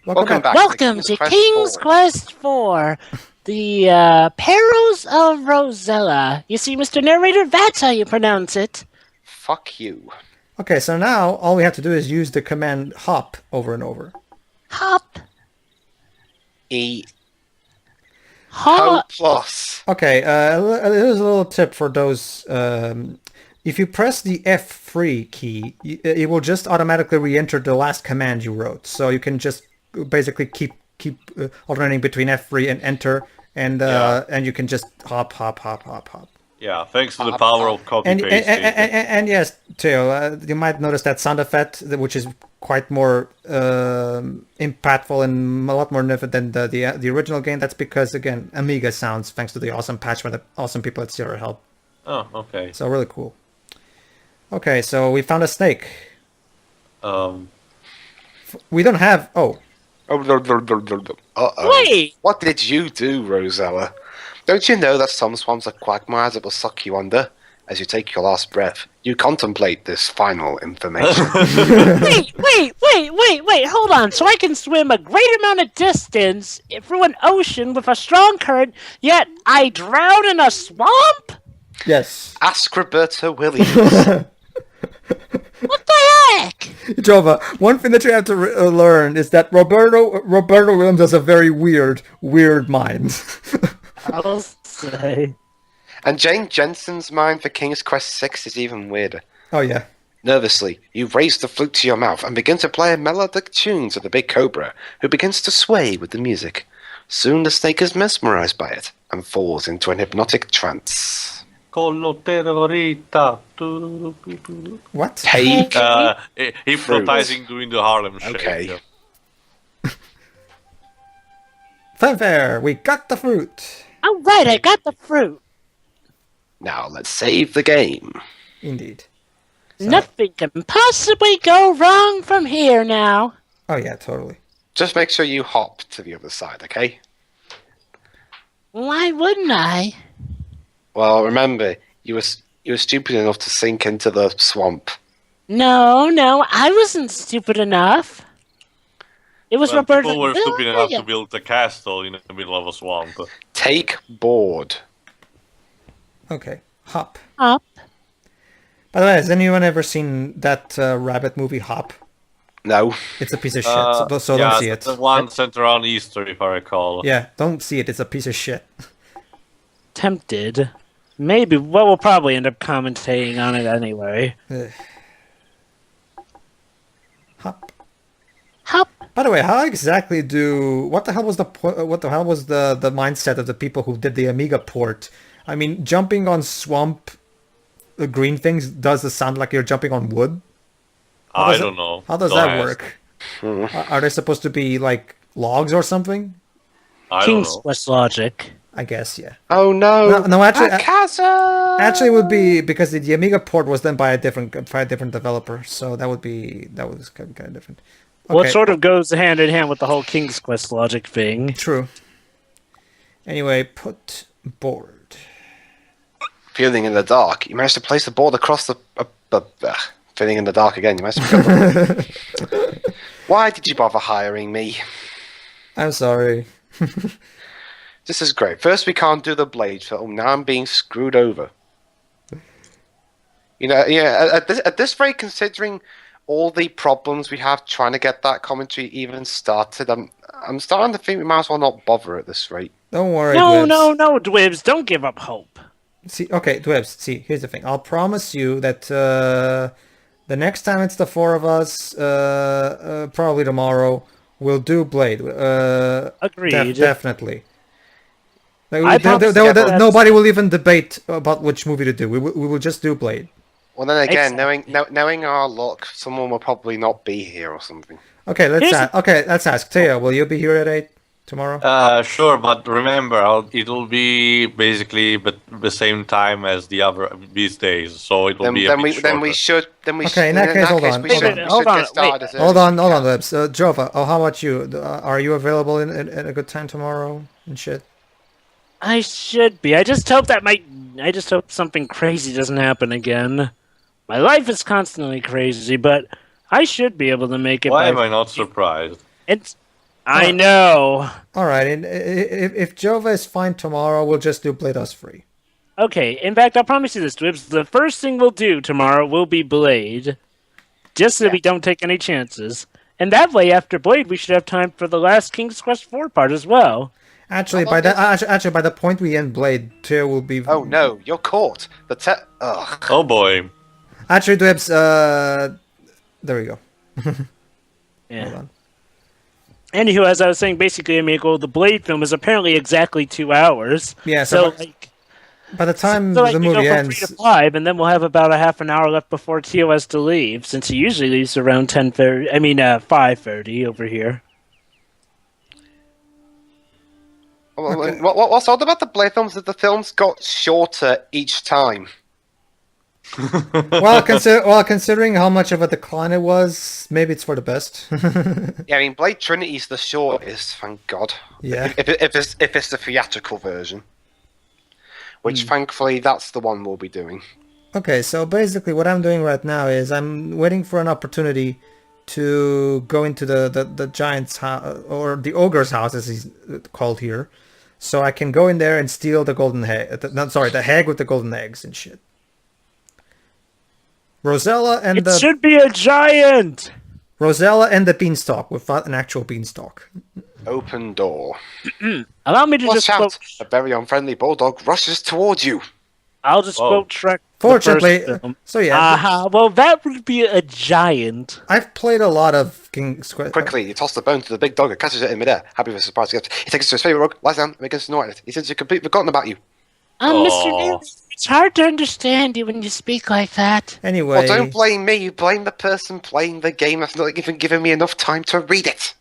Welcome back. Welcome to King's Quest 4, the Perils of Rosella. You see, Mr. Narrator, that's how you pronounce it. Fuck you. Okay, so now all we have to do is use the command hop over and over. Hop. E. Hop. Plus. Okay, here's a little tip for those. If you press the F3 key, it will just automatically re-enter the last command you wrote. So you can just basically keep alternating between F3 and enter, and you can just hop. Yeah, thanks to the power of copy And paste. yes, Theo, you might notice that sound effect, which is quite more impactful and a lot more different than the original game. That's because, again, Amiga sounds, thanks to the awesome patch by the awesome people at Sierra help. Oh, okay. So really cool. Okay, so we found a snake. We don't have... Oh. Uh-oh. Wait! What did you do, Rosella? Don't you know that some swamps are quagmires that will suck you under? As you take your last breath, you contemplate this final information. Wait, hold on. So I can swim a great amount of distance through an ocean with a strong current, yet I drown in a swamp? Yes. Ask Roberta Williams. What the heck? Jova, one thing that you have to learn is that Roberto Williams has a very weird mind. I'll say. And Jane Jensen's mind for King's Quest 6 is even weirder. Oh, yeah. Nervously, you raise the flute to your mouth and begin to play a melodic tune to the big cobra, who begins to sway with the music. Soon the snake is mesmerized by it and falls into an hypnotic trance. What? Take hypnotizing doing the Harlem Shake. Okay. Yeah. Fanfare, we got the fruit. All right, I got the fruit. Now let's save the game. Indeed. So, Nothing can possibly go wrong from here now. oh, yeah, totally. Just make sure you hop to the other side, okay? Why wouldn't I? Well, remember, you were stupid enough to sink into the swamp. No, I wasn't stupid enough. It was Roberta. People were stupid enough to build a castle in the middle of a swamp. Take board. Okay, Hop. Hop. By the way, has anyone ever seen that rabbit movie, Hop? No. It's a piece of shit, so don't see it. The one centered around Easter, if I recall. Yeah, don't see it. It's a piece of shit. Tempted. Maybe. Well, we'll probably end up commentating on it anyway. Hop. Hop. By the way, how exactly what the hell was the mindset of the people who did the Amiga port? I mean, jumping on swamp green things does it sound like you're jumping on wood? I don't know. How does that work? Are they supposed to be like logs or something? I King's don't know. Quest logic. I guess, yeah. Oh no! No, actually, a chasm! Actually, it would be because the Amiga port was done by a different developer, so that was kind of different. Okay. Well, it sort of goes hand in hand with the whole King's Quest logic thing. True. Anyway, put board. Feeling in the dark. You managed to place the board across the... feeling in the dark again. You managed to... Why did you bother hiring me? I'm sorry. This is great. First we can't do the blade film. Now I'm being screwed over. You know, yeah. At this rate, considering all the problems we have trying to get that commentary even started, I'm starting to think we might as well not bother at this rate. Don't worry. No, Dwibs. no, Dwibs. Don't give up hope. See, okay, Dwibs. See, here's the thing. I'll promise you that the next time it's the four of us, probably tomorrow, we'll do Blade. Agreed. Definitely. promise Nobody will even debate about which movie to do. We will just do Blade. Well, then again, Exactly. knowing our luck, someone will probably not be here or something. Okay, let's ask. Taya, will you be here at 8 tomorrow? Sure, but remember, it'll be basically the same time as these days, so it will be a bit shorter. We should. Okay, in that case, hold on. We should get started. Hold on, Libs. Jova, how about you? Are you available in a good time tomorrow and shit? I should be. I just hope something crazy doesn't happen again. My life is constantly crazy, but I should be able to make it. Why am I not surprised? I know. All right, and if Jova is fine tomorrow, we'll just do Blade Us free. Okay, in fact, I'll promise you this, Dwibs. The first thing we'll do tomorrow will be Blade. Just so we don't take any chances. And that way, after Blade, we should have time for the last King's Quest 4 part as well. Actually, by the point we end Blade, Tear will be. Oh no, you're caught. Ugh. Oh boy. Actually, Dwibs, there we go. Yeah. Hold on. Anywho, as I was saying, basically, Amigo, the Blade film is apparently exactly 2 hours. Yeah, So, by the time we the movie go from ends, 3 to 5, and then we'll have about a half an hour left before Tio has to leave, since he usually leaves around 5:30 over here. What's odd about the Blade films is the films got shorter each time. well, considering how much of a decline it was, maybe it's for the best. Yeah, I mean, Blade Trinity's the shortest, thank God. Yeah. If it's the theatrical version. Which, thankfully, that's the one we'll be doing. Okay, so basically what I'm doing right now is I'm waiting for an opportunity to go into the giant's house, or the ogre's house as he's called here, so I can go in there and steal the golden egg. The hag with the golden eggs and shit. Rosella and It should be a giant! Rosella and the beanstalk without an actual beanstalk. Open door. Allow me to Watch just out! quote... A very unfriendly bulldog rushes towards you. I'll just quote Shrek. Fortunately, the first film. so yeah. Well, that would be a giant. I've played a lot of King's Quest. Quickly, you toss the bone to the big dog and catches it in midair. Happy with a surprise gift. He takes it to his favourite rug, lies down, and begins to snort at it. He seems to have completely forgotten about you. Mr. Neal, it's hard to understand you when you speak like that. Anyway, Well, don't blame me. You blame the person playing the game that's not even giving me enough time to read it.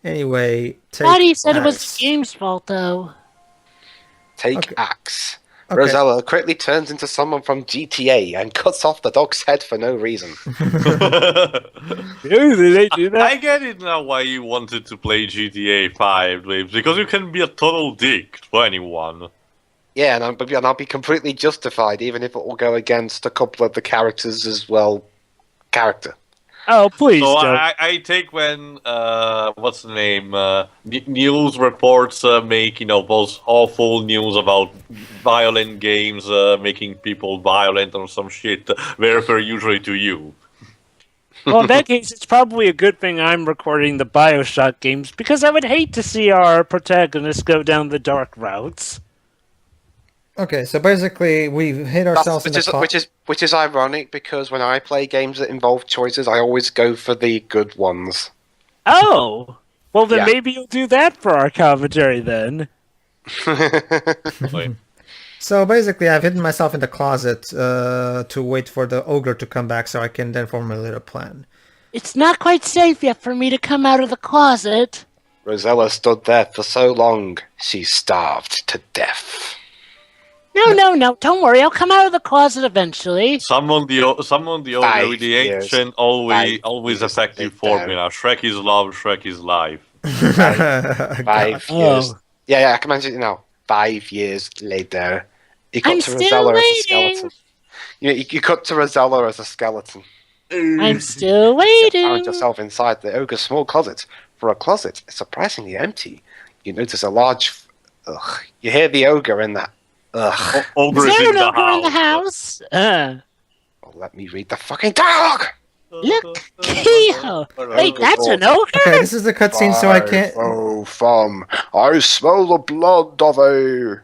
Anyway, take Buddy said it was axe. the game's fault, though. Take axe. Okay. Rosella quickly turns into someone from GTA and cuts off the dog's head for no reason. Did they do I get it now why you wanted to play GTA 5, Waves, because you can be a total dick to anyone. Yeah, and I'll be completely justified, even if it will go against a couple of the characters as well. Character. Oh, please So don't. I take when what's the name? News reports make those awful news about violent games making people violent or some shit. They refer usually to you. Well, in that case, it's probably a good thing I'm recording the Bioshock games, because I would hate to see our protagonists go down the dark routes. Okay, so basically we've hit ourselves in the Which is ironic, because when I play games that involve choices, I always go for the good ones. Oh! Well, then Yeah. maybe you'll do that for our commentary, then. Wait. So basically, I've hidden myself in the closet to wait for the ogre to come back, so I can then formulate a plan. It's not quite safe yet for me to come out of the closet. Rosella stood there for so long, she starved to death. No, don't worry, I'll come out of the closet eventually. Summon the ogre with the years. ancient, always years effective later. formula. Shrek is love, Shrek is life. 5 Oh. years. Yeah, I can imagine it now. 5 years later, you cut I'm to still Rosella as a waiting. skeleton. You cut to Rosella as a skeleton. I'm still You waiting. found yourself inside the ogre's small closet. For a closet, it's surprisingly empty. You notice a large... Ugh. You hear the ogre in that. Ugh. Ogre Is is there in an the ogre in the house. house? Oh, let me read the fucking dialogue! Look, Kehoe. Wait, that's an ogre? Okay, this is the cutscene, so I can't. Oh, from I smell the blood of a...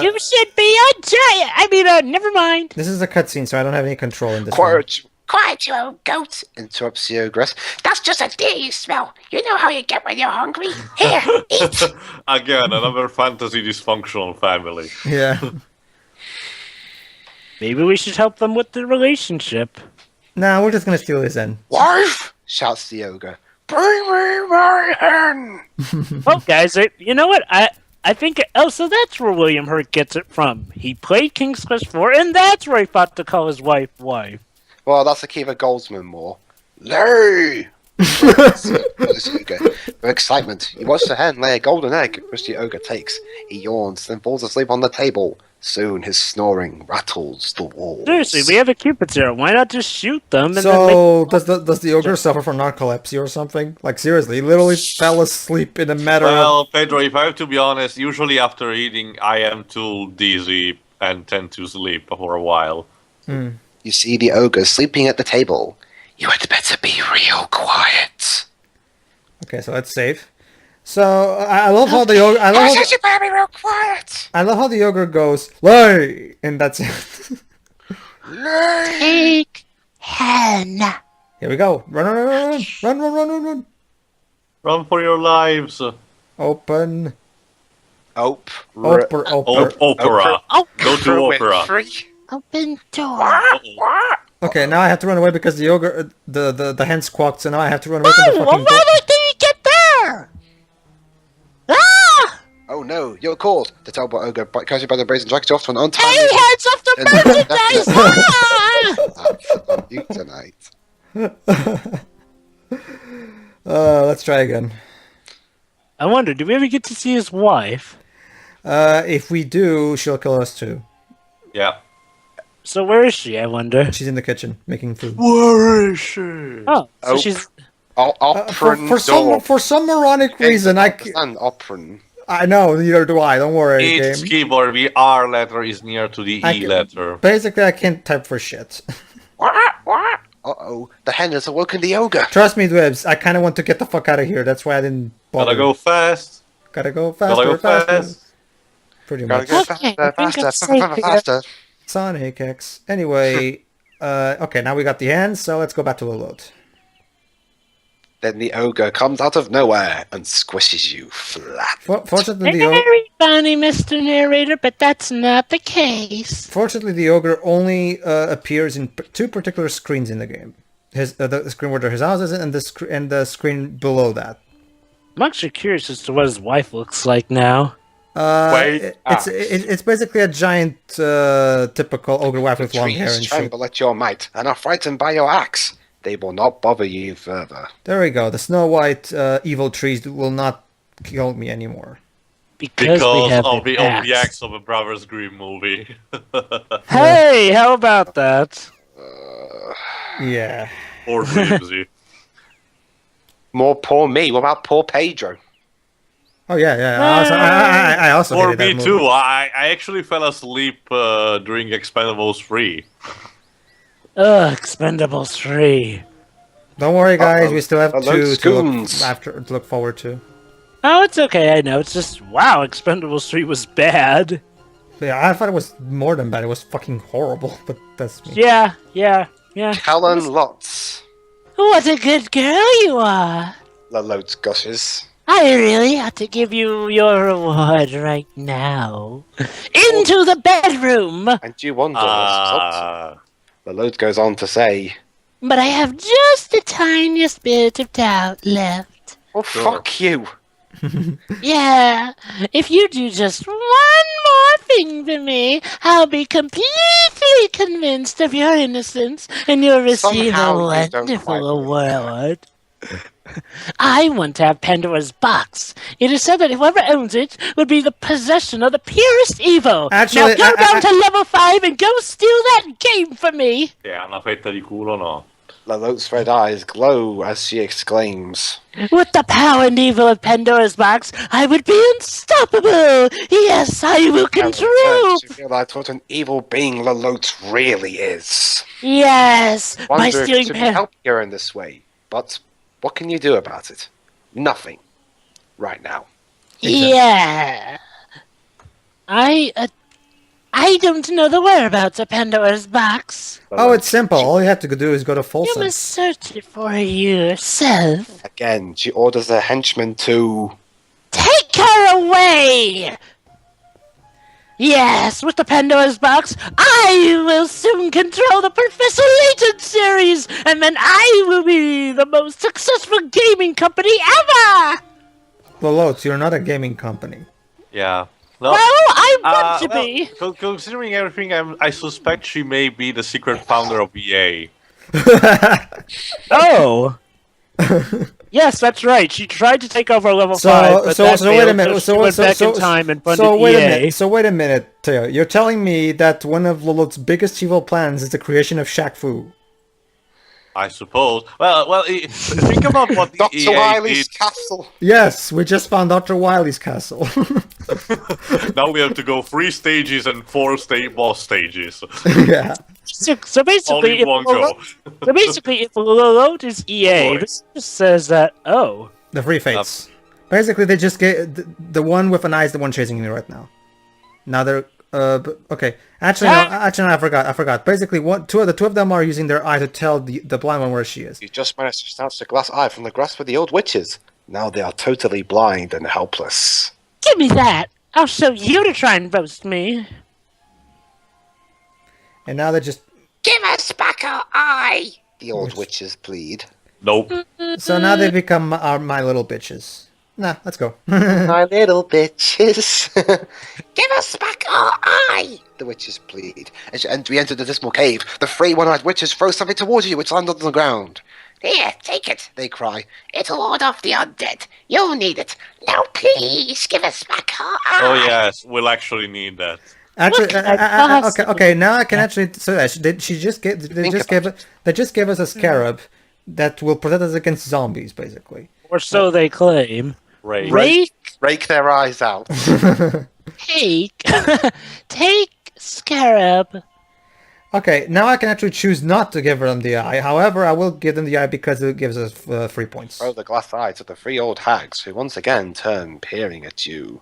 You should be a giant. Never mind. This is a cutscene, so I don't have any control in this one. Quiet, you old goat! Interrupts the ogress. That's just a deer you smell. You know how you get when you're hungry. Here, eat! Again, another fantasy dysfunctional family. Yeah. Maybe we should help them with the relationship. Nah, we're just gonna steal his end. Wife! Shouts the ogre. Bring me my hen! Well, guys, you know what? I think... so that's where William Hurt gets it from. He played King's Quest 4, and that's where he thought to call his wife. Well, that's Akiva Goldsman more. Lay! With excitement, he watches the hen lay a golden egg, which the ogre takes. He yawns, then falls asleep on the table. Soon his snoring rattles the walls. Seriously, we have a Cupid's arrow. Why not just shoot them? And So does the ogre suffer from narcolepsy or something? Like seriously, he literally fell asleep in a matter of... Well, Pedro, if I have to be honest, usually after eating, I am too dizzy and tend to sleep for a while. You see the ogre sleeping at the table. You had better be real quiet. Okay, so let's save. So I love how the ogre. You better be real quiet. I love how the ogre goes lay, and that's it. Take hen. Here we go. Run. Run for your lives. Open. Opera. Opera. Go to opera. Open door. Okay, now I have to run away because the ogre, the hen squawked, so now I have to run away from the Why fucking door. did you get there? Ah! Oh no, you're caught. The terrible ogre catches you by the brazen drags you off to an untimely... Hey, heads off the merchandise! Ah! on you tonight. Let's try again. I wonder, do we ever get to see his wife? If we do, she'll kill us too. Yeah. So where is she, I wonder? She's in the kitchen making food. Where is she? Oh, so Oh. she's... For some moronic reason, Opera. I know, neither do I. Don't worry, Its game. keyboard, the R letter is near to the E letter. Basically, I can't type for shit. Uh-oh, the hen has awoken the ogre. Trust me, Dwebs, I kind of want to get the fuck out of here. That's why I didn't bother. Gotta go fast. Gotta go faster, Gotta go faster. fast. Pretty Gotta much. go Okay, faster, I think I'm faster, safe faster. Sonic X. Anyway, okay, now we got the hands, so let's go back to Lolotte. Then the ogre comes out of nowhere and squishes you flat. Fortunately, the ogre... Very funny, Mr. Narrator, but that's not the case. Fortunately, the ogre only appears in two particular screens in the game. The screen where his house is and the screen below that. I'm actually curious as to what his wife looks like now. It's basically a giant typical ogre wife with long hair and Trees shit. tremble at your might and are frightened by your axe. They will not bother you further. There we go. The Snow White evil trees will not kill me anymore. Because we have of the an axe. acts of a Brothers Grimm movie. Hey, how about that? Yeah. Or Grimsy. More poor me. What about poor Pedro? Oh yeah. I also Or hated that me movie. too. I actually fell asleep during Expendables 3. Ugh, Expendables 3. Don't worry, guys. We still have Hello, two Scoons. to look forward to. Oh, it's okay, I know. It's just, wow, Expendables 3 was bad. Yeah, I thought it was more than bad. It was fucking horrible. But that's me. Yeah. Callan Lotz. What a good girl you are. Lolotte gushes. I really ought to give you your reward right now. Into the bedroom! And you wonder what's Lolotte goes on to say, But I have just the tiniest bit of doubt left. well, fuck you. Yeah, if you do just one more thing for me, I'll be completely convinced of your innocence, and you'll receive Somehow a you don't wonderful quite award. I want to have Pandora's box. It is said that whoever owns it would be the possession of the purest evil. Actually, now go down to level 5 and go steal that game for me. Yeah, una fetta di culo no. Lolotte's red eyes glow as she exclaims, With the power and evil of Pandora's box, I would be unstoppable. Yes, I will "I control. return to realize what an evil being Lolotte really is. Yes, by Wonder if stealing it should Pan. help her in this way, but what can you do about it? Nothing. Right now. Yeah. I don't know the whereabouts of Pandora's box. Oh, it's simple. All you have to do is go to full You sense. must search it for yourself. Again, she orders the henchman to... Take her away! Yes, with the Pandora's box, I will soon control the Professor Layton series, and then I will be the most successful gaming company ever! Lolotte, you're not a gaming company. Yeah. No. Well, I want to be. Considering everything, I suspect she may be the secret founder of EA. Oh! Yes, that's right. She tried to take over level 5, but So that wait a failed, minute. so she went back in time and funded So wait EA. a minute. So wait a minute, Theo. You're telling me that one of Lolotte's biggest evil plans is the creation of Shaq Fu. I suppose. Well, think about what the Dr. EA Wily's did. castle. Yes, we just found Dr. Wily's castle. Now we have to go 3 stages and 4 boss stages. Yeah. So basically, All in one go. if Lolotte is EA, Boy. this just says that, oh, The free fates. Basically, they just get the one with an eye is the one chasing me right now. Now they're okay. Actually, no. Actually, no, I forgot. Basically, the two of them are using their eye to tell the blind one where she is. You just managed to snatch the glass eye from the grasp of the old witches. Now they are totally blind and helpless. Give me that. I'll show you to try and roast me. And now they're just. Give us back our eye. The old witches plead. Nope. So now they become my little bitches. Nah, let's go. My little bitches. Give us back our eye. The witches plead. And we enter the dismal cave. The 3 one-eyed witches throw something towards you which lands on the ground. Here, take it. They cry. It'll ward off the undead. You'll need it. Now, please give us back our eye. Oh yes, we'll actually need that. Actually, What could okay. Now I can actually. So they just gave us a scarab that will protect us against zombies, basically. or so they claim. Right. Rake their eyes out. Take Scarab. Okay, now I can actually choose not to give them the eye. However, I will give them the eye because it gives us 3 points. Throw the glass eye to the 3 old hags, who once again turn peering at you.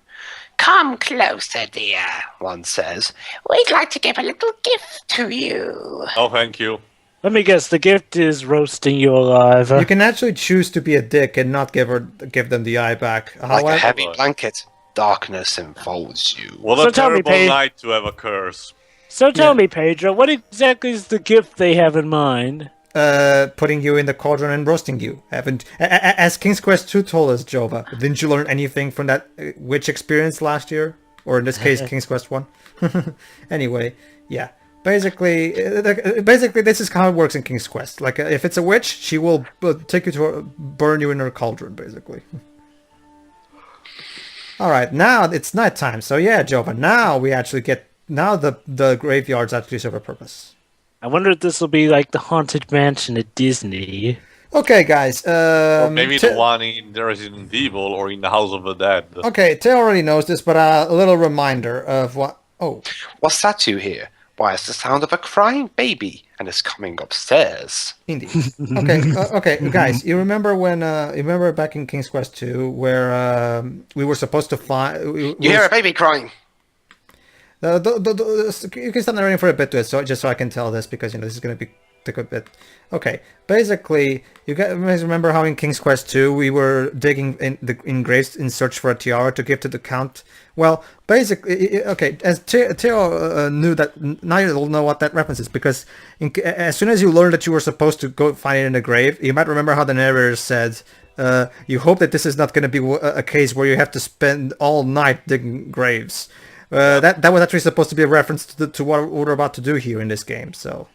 Come closer, dear. One says, We'd like to give a little gift to you. Oh, thank you. Let me guess, the gift is roasting you alive. You can actually choose to be a dick and not give them the eye back. like However, a heavy blanket, darkness enfolds you. What So a tell me, terrible Paige. night to have a curse. So tell me, Pedro, what exactly is the gift they have in mind? putting you in the cauldron and roasting you. As King's Quest II told us, Jova, didn't you learn anything from that witch experience last year? Or in this case, King's Quest 1? Anyway, yeah. Basically, this is how it works in King's Quest. Like, if it's a witch, she will take you to burn you in her cauldron, basically. Alright, now it's nighttime. So yeah, Jova, now we actually get... Now the graveyards actually serve a purpose. I wonder if this will be like the Haunted Mansion at Disney. Okay, guys. Or maybe the one in the Resident Evil or in the House of the Dead. Okay, Tay already knows this, but a little reminder of what... Oh. What's that you hear? Why, it's the sound of a crying baby, and it's coming upstairs. Indeed. Okay, guys. You remember when? You remember back in King's Quest 2 where we were supposed to find? You hear a baby crying. You can stop narrating for a bit to it, so just so I can tell this because this is going to take a bit. Okay, basically, you guys remember how in King's Quest 2 we were digging in graves in search for a tiara to give to the Count? Well, basically, okay, as Theo knew that, now you'll know what that reference is, because as soon as you learned that you were supposed to go find it in a grave, you might remember how the narrator said, you hope that this is not going to be a case where you have to spend all night digging graves. That was actually supposed to be a reference to what we're about to do here in this game, so...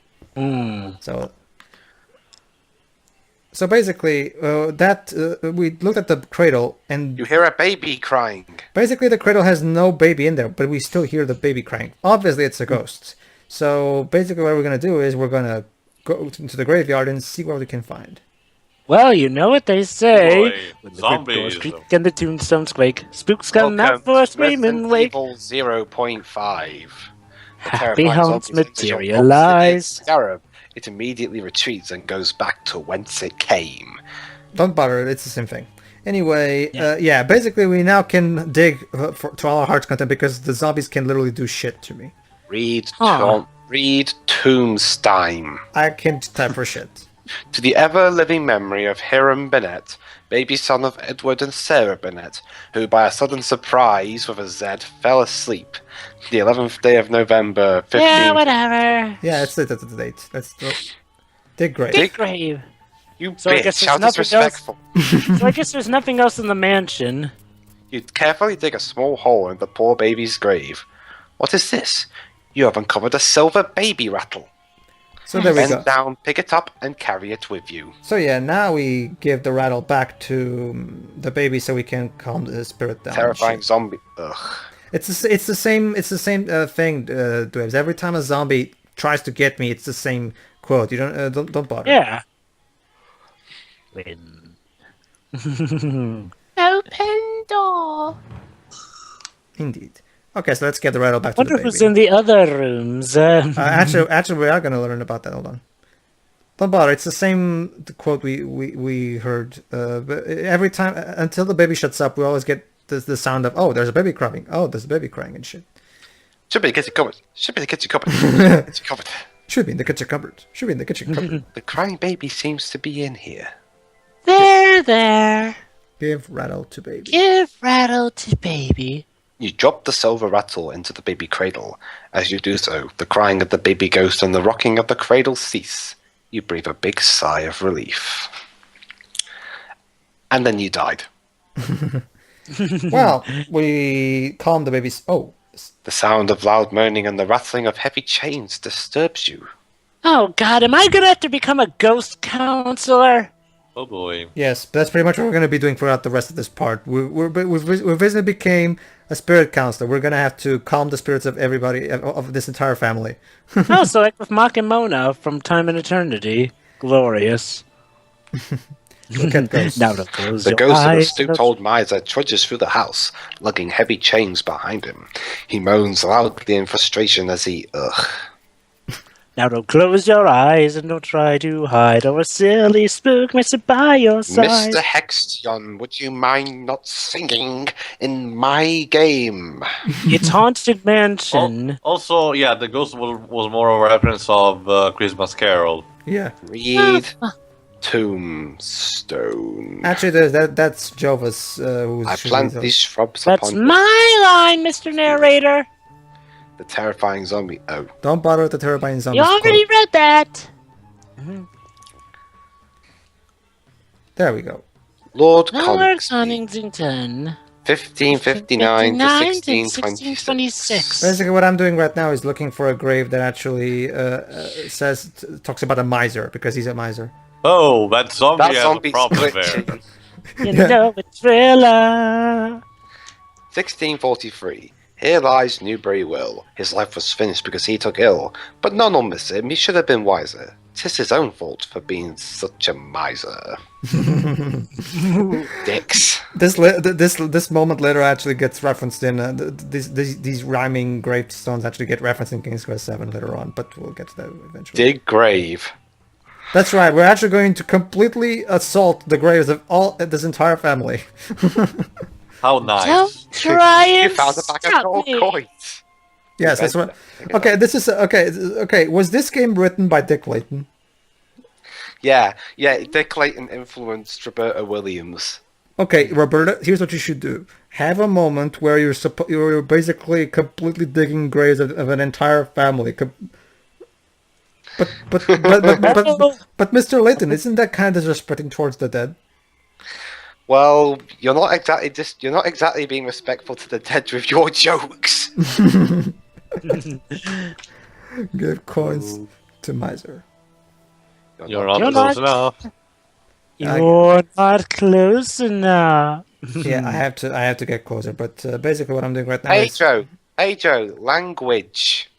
So basically, we looked at the cradle, and You hear a baby crying. basically the cradle has no baby in there, but we still hear the baby crying. Obviously, it's a ghost. So basically, what we're gonna do is we're gonna go to the graveyard and see what we can find. Well, you know what they say. Boy, When the zombies. crypt doors creak and the tombstones quake, spooks come out for a screaming Resident wake. Evil 0.5. The Happy terrifying haunts zombies enters your materialize. Scarab. It immediately retreats and goes back to whence it came. Don't bother, it's the same thing. Anyway, yeah, basically we now can dig to all our heart's content because the zombies can literally do shit to me. Read Huh. Tombstone. I can't type for shit. To the ever-living memory of Hiram Bennett, baby son of Edward and Sarah Bennett, who by a sudden surprise with a Z fell asleep the 11th day of November, 15... Yeah, whatever. Yeah, it's the date. Dig great. Dig grave. You So I bitch, guess there's how nothing else- disrespectful. So I guess there's nothing else in the mansion. You carefully dig a small hole in the poor baby's grave. What is this? You have uncovered a silver baby rattle. So there we Bend go. down, pick it up, and carry it with you. So yeah, now we give the rattle back to the baby so we can calm the spirit down. and Terrifying shit. zombie. Ugh. It's the same thing, Dwebs. Every time a zombie tries to get me, it's the same quote. You don't bother. Yeah. Open door. Indeed. Okay, so let's get the rattle back to Wonder the who's baby. in the other rooms. Actually, we are gonna learn about that. Hold on. Don't bother. It's the same quote we heard. But every time until the baby shuts up, we always get the sound of there's a baby crying. Oh, there's a baby crying and shit. Should be the kitchen cupboard. Should be the kitchen cupboard. Kitchen cupboard. Should be in the kitchen cupboard. Should be in the kitchen cupboard. The crying baby seems to be in here. There. Give rattle to baby. Give rattle to baby. You drop the silver rattle into the baby cradle. As you do so, the crying of the baby ghost and the rocking of the cradle cease. You breathe a big sigh of relief. And then you died. Well, we calm the baby's. Oh, The sound of loud moaning and the rattling of heavy chains disturbs you. Oh God, am I gonna have to become a ghost counselor? Oh boy. yes, that's pretty much what we're going to be doing throughout the rest of this part. We basically became a spirit counselor. We're going to have to calm the spirits of everybody, of this entire family. Oh, so like with Mock and Mona from Time and Eternity. Glorious. Look at ghosts. Now to close The your ghost of a eyes. stooped old miser trudges through the house, lugging heavy chains behind him. He moans loudly in frustration as he, Now don't close your eyes and don't try to hide or a silly spook may sit by your side. Mr. Hextion, would you mind not singing in my game? It's Haunted Mansion. Also, yeah, the ghost was more of a reference of Christmas Carol. Yeah. Read Tombstone. Actually, that's Jova's. Who's I shooting plant those. these shrubs That's upon my line, Mr. Narrator. the terrifying zombie. Oh, Don't bother with the terrifying zombies. You already read that. There we go. Lord Lord Coningsby, Conningsington. 1559 to 1626. 1626. Basically, what I'm doing right now is looking for a grave that actually talks about a miser, because he's a miser. Oh, that zombie That has zombie's a problem glitchy. there. You know it's thriller. 1643. Here lies Newbury Will. His life was finished because he took ill, but none will miss him. He should have been wiser. 'Tis his own fault for being such a miser. Dicks. This moment later actually gets referenced in these rhyming gravestones actually get referenced in King's Quest 7 later on, but we'll get to that eventually. Dig grave. That's right. We're actually going to completely assault the graves of this entire family. How nice. Don't try You and found a bag of stop gold me. coins. Yes, that's right. Okay, this is okay. Was this game written by Dick Layton? Yeah. Dick Clayton influenced Roberta Williams. Okay, Roberta, here's what you should do. Have a moment where you're basically completely digging graves of an entire family. But Mr. Layton, isn't that kind of disrespecting towards the dead? Well, you're not exactly being respectful to the dead with your jokes. Give coins to miser. You're not You're close not- enough. You're not close enough. Yeah, I have to get closer. But basically, what I'm doing right now is Pedro, language.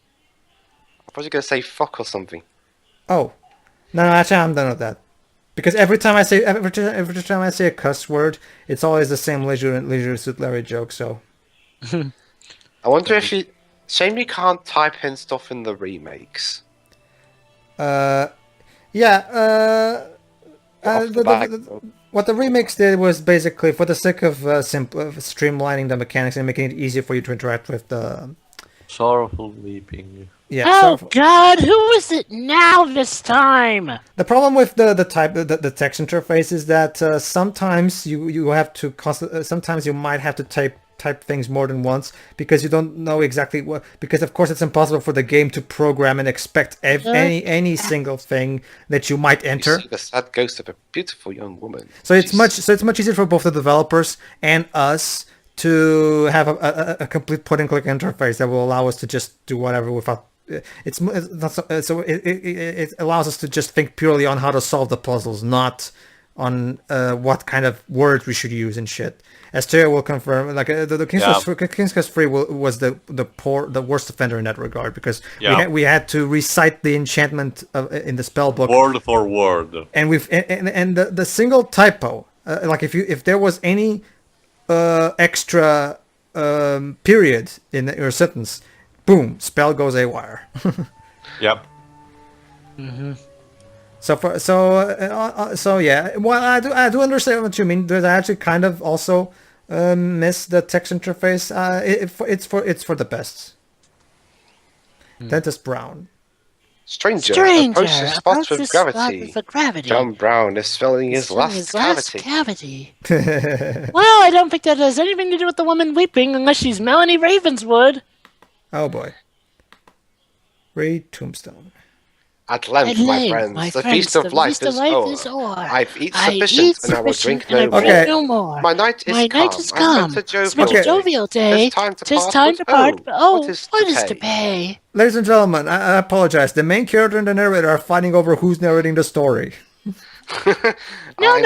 I thought you were gonna say fuck or something. no, actually, I'm done with that. Because every time I say a cuss word, it's always the same Leisure Suit Larry joke. So I wonder if you. Shame you can't type in stuff in the remakes. yeah. Off the back. What the remakes did was basically for the sake of streamlining the mechanics and making it easier for you to interact with the. Sorrowful weeping. Yeah. Oh so God, who is it now this time? the problem with the text interface is that sometimes you have to sometimes you might have to type things more than once because you don't know exactly what, because of course it's impossible for the game to program and expect any single thing that you might enter. You see the sad ghost of a beautiful young woman. So it's much easier for both the developers and us to have a complete point and click interface that will allow us to just do whatever without it's not so it allows us to just think purely on how to solve the puzzles, not on what kind of words we should use and shit. As Teo will confirm, like the King's Quest 3 was the worst offender in that regard, because we had to recite the enchantment in the spell book word for word, and the single typo, like if there was any extra period in your sentence, boom, spell goes AWire. Yep. Mm-hmm. So yeah. Well, I do understand what you mean. Does I actually kind of also miss the text interface? It's for the best. Dentist Brown. Stranger approaches spot with gravity. John Brown is filling his last cavity. Well, I don't think that has anything to do with the woman weeping, unless she's Melanie Ravenswood. Oh boy. Read Tombstone. At length, my friends, the feast of life is o'er. I've eaten sufficient, and I will drink no more. My night is come. I spent a jovial day. 'Tis time to part. Oh, what is to pay? Ladies and gentlemen, I apologize. The main character and the narrator are fighting over who's narrating the story. No.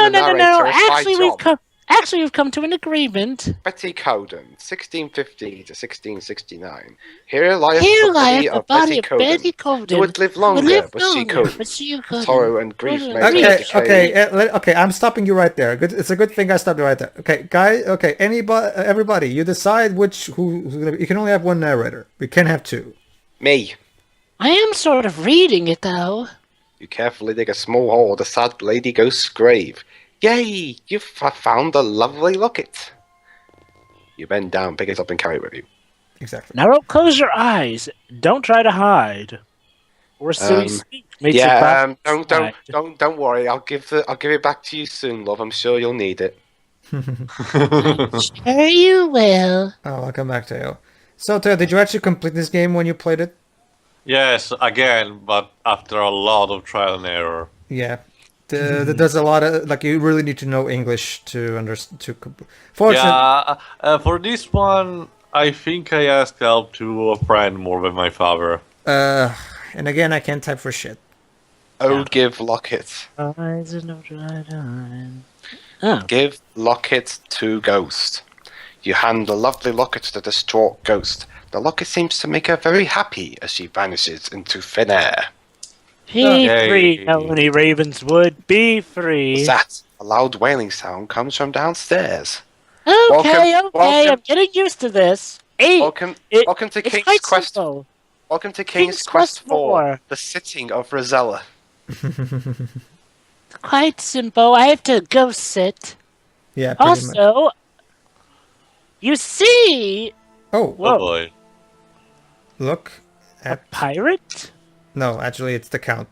Actually, we've come to an agreement. Betty Cowden, 1650 to 1669. Here lieth the body of Betty Cowden, who would live longer, but she couldn't. Sorrow and grief made her Okay, I'm stopping you right there. Good, it's a good thing I stopped you right there. Okay, guys, everybody, you decide who's gonna be. You can only have one narrator. We can't have two. Me. I am sort of reading it, though. You carefully dig a small hole, the sad lady ghost's grave. Yay! You've found a lovely locket. You bend down, pick it up, and carry it with you. Exactly. Now don't close your eyes. Don't try to hide. Or silly speak. Don't worry. I'll give it back to you soon, love. I'm sure you'll need it. Sure you will. Oh, I'll come back to you. So, Teo, did you actually complete this game when you played it? Yes, again, but after a lot of trial and error. Yeah. There's a lot of, like, you really need to know English to understand. Fortunately, for this one, I think I asked help to a friend more than my father. And again, I can't type for shit. Oh, give Locket. Give Locket to Ghost. You hand the lovely locket to the distraught Ghost. The locket seems to make her very happy as she vanishes into thin air. Be free, Melanie Ravenswood. Be free. That a loud wailing sound comes from downstairs. Okay, I'm getting used to this. Welcome to King's Quest. Welcome to King's Quest 4, the sitting of Rosella. Quite simple. I have to go sit. Yeah. Also, you see. Oh boy! Look at a pirate. No, actually, it's the Count.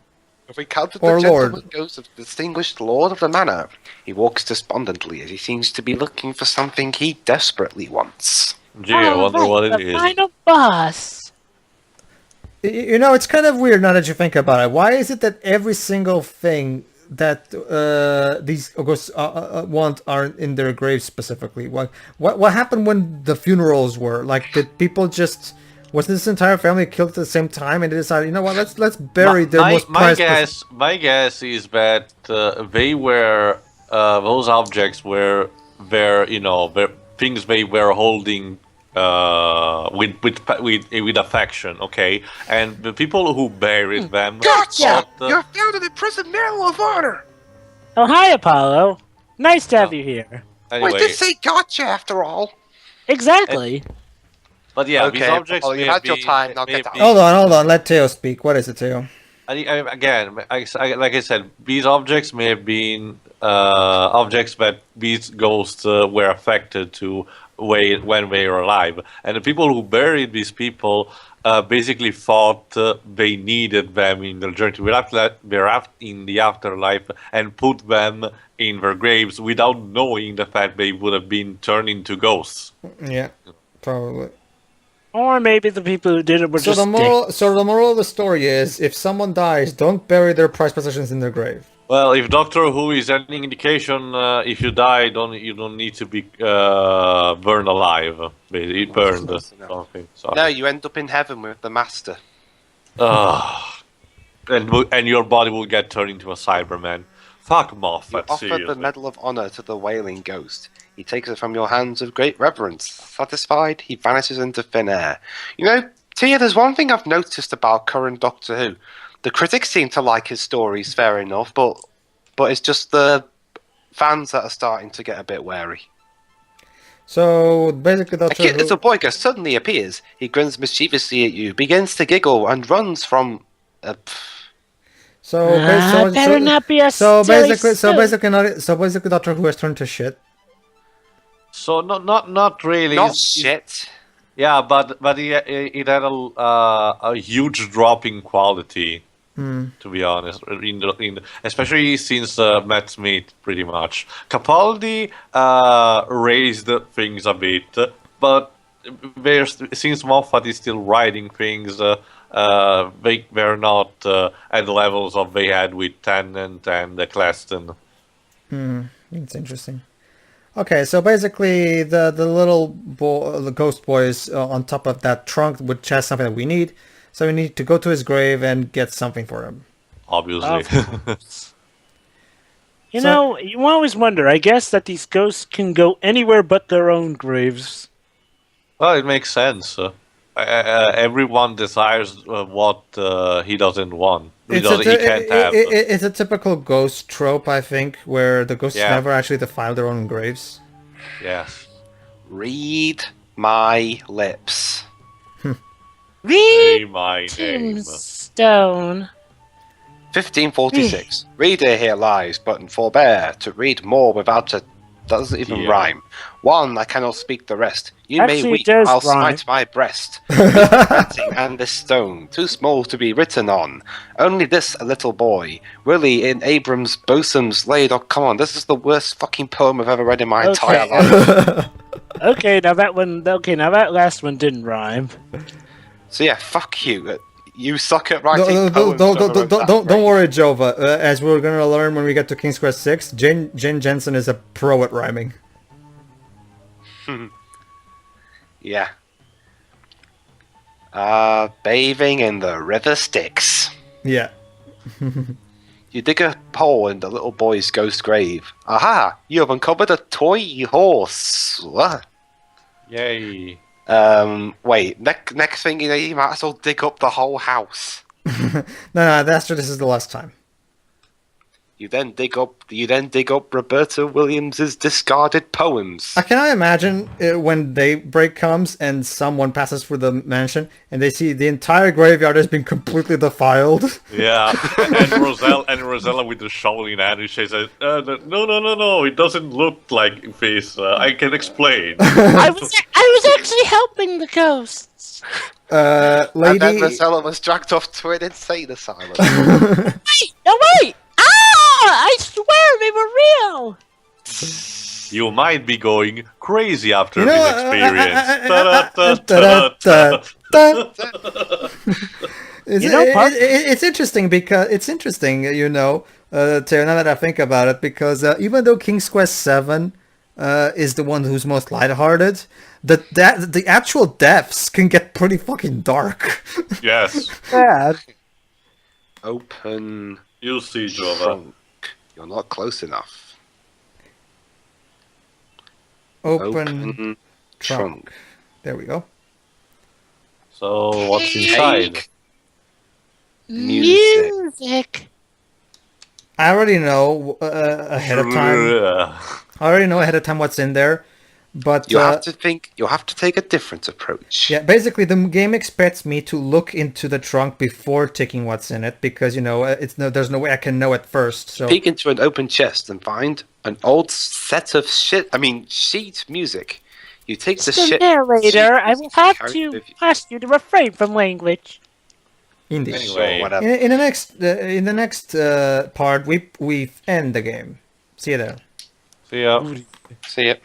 If we counted the gentleman ghost of the distinguished lord of the manor, he walks despondently as he seems to be looking for something he desperately wants. Gee, I wonder what it is. The final boss. You know, it's kind of weird now that you think about it. Why is it that every single thing that these ghosts want are in their graves specifically? What happened when the funerals were? Like, did people just... Was this entire family killed at the same time, and they decided, you know what, let's bury their most prized... My guess is that they were those objects were things they were holding with affection, okay, and the people who buried them. Gotcha! You're found in the prison Medal of Honor. Oh, hi, Apollo. Nice to have you here. Anyway, we did say gotcha after all. Exactly. But yeah, okay, these objects you had your time. Now get out. Hold on. Let Teo speak. What is it, Teo? Again, like I said, these objects may have been objects that these ghosts were affected to when they were alive, and the people who buried these people basically thought they needed them in their journey in the afterlife, and put them in their graves without knowing the fact they would have been turned into ghosts. Yeah, probably. Or maybe the people who did it were so the moral of the story is, if someone dies, don't bury their prized possessions in their grave. Well, if Doctor Who is any indication, if you die, you don't need to be burned alive. Basically, burned. No, you end up in heaven with the Master. And your body will get turned into a Cyberman. Fuck You Moffat, offer the seriously. Medal of Honor to the wailing ghost. He takes it from your hands with great reverence. Satisfied, he vanishes into thin air. You know, Tia, there's one thing I've noticed about current Doctor Who. The critics seem to like his stories, fair enough, but it's just the fans that are starting to get a bit wary. So basically, A Doctor kid, Who. little boy ghost suddenly appears. He grins mischievously at you, begins to giggle, and runs from. So, better not be a so silly basically, spook. Doctor Who has turned to shit. So not really. Not It's- shit. Yeah, but it had a huge drop in quality. To be honest, especially since Matt Smith, pretty much. Capaldi raised things a bit, but since Moffat is still writing things, they're not at the levels of they had with Tennant and Claston. It's interesting. Okay, so basically, the little boy, the ghost boy is on top of that trunk, which has something that we need. So we need to go to his grave and get something for him. Obviously. You So- know, you always wonder. I guess that these ghosts can go anywhere but their own graves. Well, it makes sense. Everyone desires what he doesn't want. He can't have. It's a typical ghost trope, I think, where the ghosts Yeah. never actually defile their own graves. Yes. Read my lips. Say Read my name. Tombstone. 1546. Reader here lies, but forbear to read more without a. Doesn't even Yeah. rhyme. One, I cannot speak the rest. You Actually, may it weep, does I'll rhyme. smite my breast. Writing and this stone, too small to be written on. Only this a little boy. Willie in Abram's bosoms laid. Oh, come on, this is the worst fucking poem I've ever read in my entire life. Okay, now that one. Okay, now that last one didn't rhyme. So yeah, fuck you. You suck at No, writing no, poems. don't worry, Jova. As we're gonna learn when we get to King's Quest 6, Jen Jensen is a pro at rhyming. Yeah. Bathing in the river Styx. Yeah. You dig a hole in the little boy's ghost grave. Aha! You have uncovered a toy horse. What? Yay. Wait. Next thing you know, you might as well dig up the whole house. No, that's this is the last time. You then dig up Roberta Williams's discarded poems. Can I imagine when daybreak comes and someone passes through the mansion and they see the entire graveyard has been completely defiled? Yeah, and Rosella with the shovel in hand, and she says, "No, it doesn't look like this. I can explain." I was actually helping the ghosts. And then Lady, Rosella was dragged off to an insane asylum. Wait, no wait! Ah! I swear they were real. You might be going crazy after You know, this experience. It's, You know, Park- it's interesting because it's interesting, you know, Teo, now that I think about it, because even though King's Quest 7 is the one who's most lighthearted, the actual deaths can get pretty fucking dark. Yes, Bad. Open you see, Jova. trunk. You're not close enough. Open trunk. There we go. So what's inside? Take music. Music. I already know ahead of time. I already know ahead of time what's in there, but You have to think. You'll have to take a different approach. yeah, basically the game expects me to look into the trunk before taking what's in it because you know there's no way I can know at first. So Peek into an open chest and find an old set of sheet music. You take the Mr. shit. Narrator, I will have carry to with you. ask you to refrain from language. indeed. Anyway. Sure, whatever. In the next part, we end the game. See you there. See ya. See it.